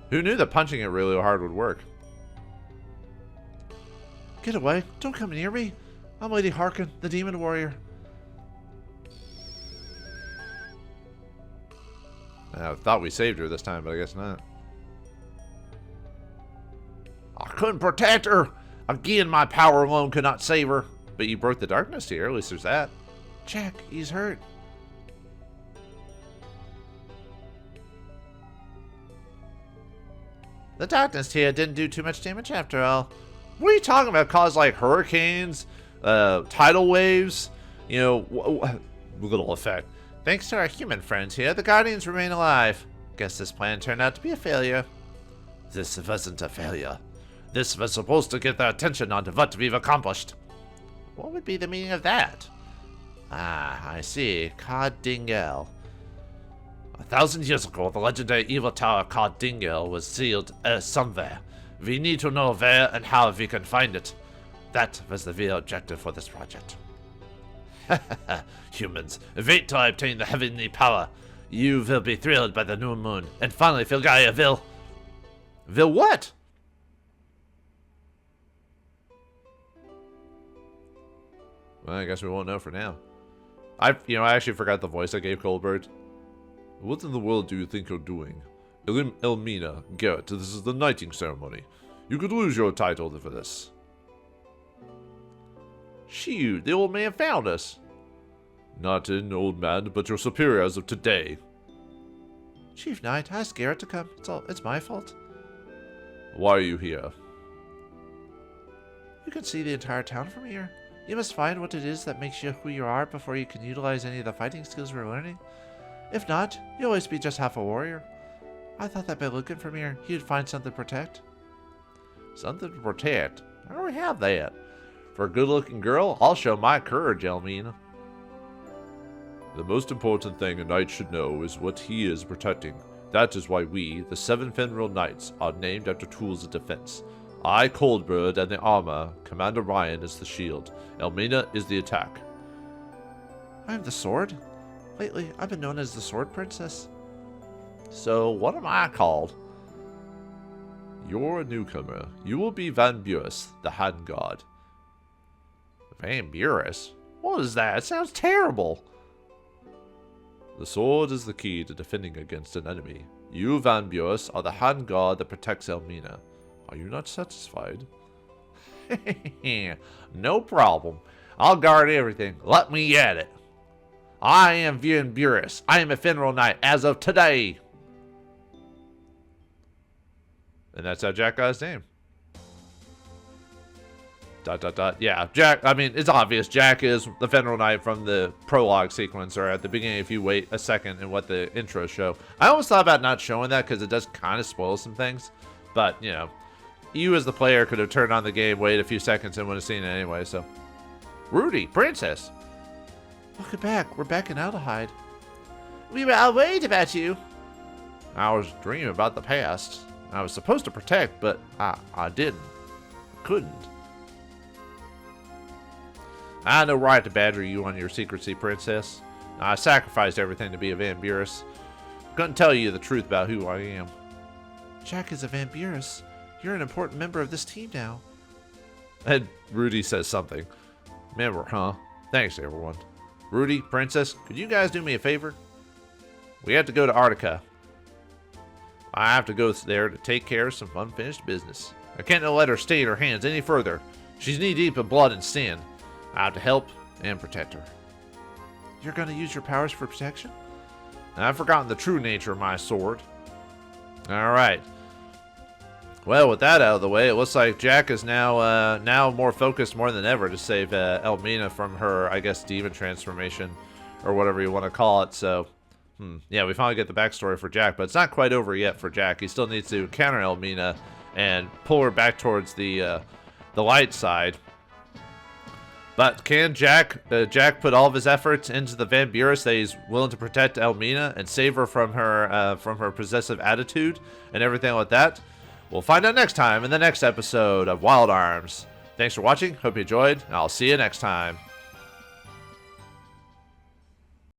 Who knew that punching it really hard would work? Get away. Don't come near me. I'm Lady Harkin, the Demon Warrior. I thought we saved her this time, but I guess not. I couldn't protect her. Again, my power alone could not save her. But you broke the darkness here, at least there's that. Jack, he's hurt. The darkness here didn't do too much damage after all. What are you talking about? Cause like hurricanes, tidal waves, you know, little effect. Thanks to our human friends here, the Guardians remain alive. Guess this plan turned out to be a failure. This wasn't a failure. This was supposed to get their attention onto what we've accomplished. What would be the meaning of that? Ah, I see. Cod Dingle. 1,000 years ago, the legendary evil tower called Dingil was sealed somewhere. We need to know where and how we can find it. That was the real objective for this project. Humans, wait till I obtain the heavenly power. You will be thrilled by the new moon. And finally, Filgaia will... Vil what? Well, I guess we won't know for now. I actually forgot the voice I gave Coldbird. What in the world do you think you're doing? Elmina, Garrett, this is the knighting ceremony. You could lose your title for this. Shoot, the old man found us. Not an old man, but your superior as of today. Chief Knight, ask Garrett to come. It's my fault. Why are you here? You can see the entire town from here. You must find what it is that makes you who you are before you can utilize any of the fighting skills we're learning. If not, you'll always be just half a warrior. I thought that by looking from here, you'd find something to protect. Something to protect? I already have that. For a good-looking girl, I'll show my courage, Elmina. The most important thing a knight should know is what he is protecting. That is why we, the 7 Fenrir Knights, are named after tools of defense. I, Coldbird, and the armor. Commander Ryan is the shield. Elmina is the attack. I'm the sword? Lately, I've been known as the Sword Princess. So, what am I called? You're a newcomer. You will be Van Buris, the Hand God. Van Buris? What is that? It sounds terrible. The sword is the key to defending against an enemy. You, Van Buris, are the hand guard that protects Elmina. Are you not satisfied? No problem. I'll guard everything. Let me at it. I am Van Buris. I am a Fenrir Knight as of today. And that's how Jack got his name. ... Yeah, Jack, I mean, it's obvious. Jack is the Fenrir Knight from the prologue sequence, or at the beginning if you wait a second and what the intros show. I almost thought about not showing that because it does kind of spoil some things. But, you know, you as the player could have turned on the game, wait a few seconds, and would have seen it anyway, so. Rudy, Princess. Welcome back. We're back in Aldehyde. We were all worried about you. I was dreaming about the past. I was supposed to protect, but I didn't. Couldn't. I had no right to badger you on your secrecy, Princess. I sacrificed everything to be a Van Buris. Couldn't tell you the truth about who I am. Jack is a Van Buris. You're an important member of this team now. And Rudy says something. Member, huh? Thanks, everyone. Rudy, Princess, could you guys do me a favor? We have to go to Arctica. I have to go there to take care of some unfinished business. I can't let her stay in her hands any further. She's knee-deep in blood and sin. I have to help and protect her. You're going to use your powers for protection? I've forgotten the true nature of my sword. Alright. Well, with that out of the way, it looks like Jack is now more focused more than ever to save Elmina from her, I guess, demon transformation, or whatever you want to call it. So, yeah, we finally get the backstory for Jack, but it's not quite over yet for Jack. He still needs to counter Elmina and pull her back towards the light side. But can Jack put all of his efforts into the Van Buris that he's willing to protect Elmina and save her from her possessive attitude and everything like that? We'll find out next time in the next episode of Wild Arms. Thanks for watching. Hope you enjoyed, and I'll see you next time.